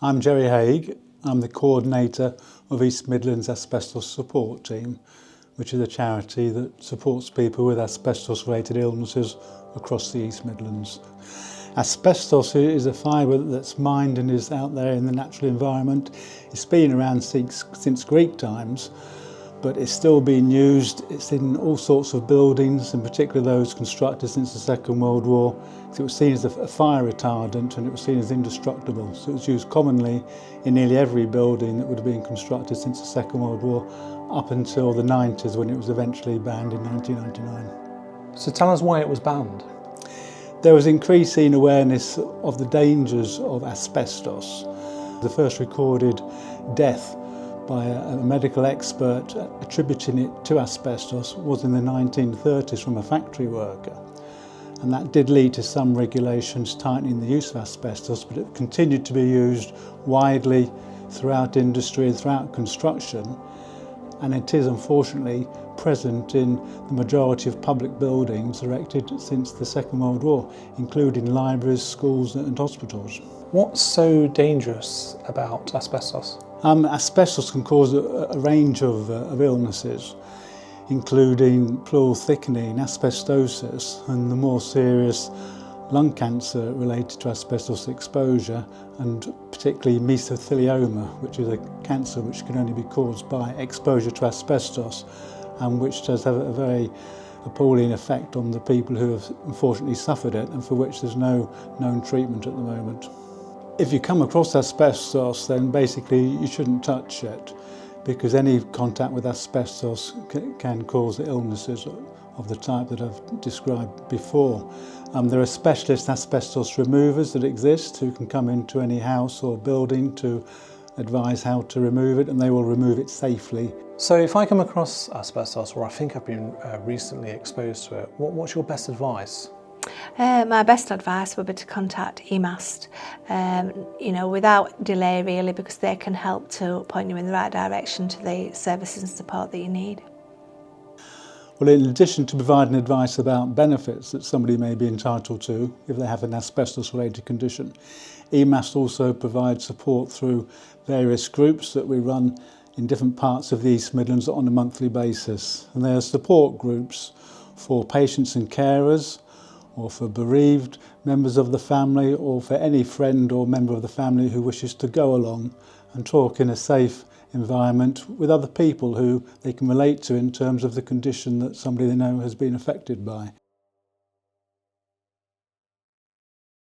I'm Jerry Haig. I'm the coordinator of East Midlands Asbestos Support Team, which is a charity that supports people with asbestos-related illnesses across the East Midlands. Asbestos is a fibre that's mined and is out there in the natural environment. It's been around since Greek times, but it's still being used. It's in all sorts of buildings, in particular those constructed since the Second World War. So it was seen as a fire retardant and it was seen as indestructible. So it was used commonly in nearly every building that would have been constructed since the Second World War, up until the 90s when it was eventually banned in 1999. So tell us why it was banned. There was increasing awareness of the dangers of asbestos. The first recorded death by a medical expert attributing it to asbestos was in the 1930s from a factory worker. And that did lead to some regulations tightening the use of asbestos, but it continued to be used widely throughout industry and throughout construction. And it is unfortunately present in the majority of public buildings erected since the Second World War, including libraries, schools and hospitals. What's so dangerous about asbestos? Asbestos can cause a range of illnesses, including pleural thickening, asbestosis, and the more serious lung cancer related to asbestos exposure, and particularly mesothelioma, which is a cancer which can only be caused by exposure to asbestos, and which does have a very appalling effect on the people who have unfortunately suffered it, and for which there's no known treatment at the moment. If you come across asbestos, then basically you shouldn't touch it, because any contact with asbestos can cause illnesses of the type that I've described before. There are specialist asbestos removers that exist who can come into any house or building to advise how to remove it, and they will remove it safely. So if I come across asbestos, or I think I've been recently exposed to it, what's your best advice? My best advice would be to contact EMAST, without delay really, because they can help to point you in the right direction to the services and support that you need. Well, in addition to providing advice about benefits that somebody may be entitled to if they have an asbestos-related condition, EMAST also provides support through various groups that we run in different parts of the East Midlands on a monthly basis. And they are support groups for patients and carers, or for bereaved members of the family, or for any friend or member of the family who wishes to go along and talk in a safe environment with other people who they can relate to in terms of the condition that somebody they know has been affected by.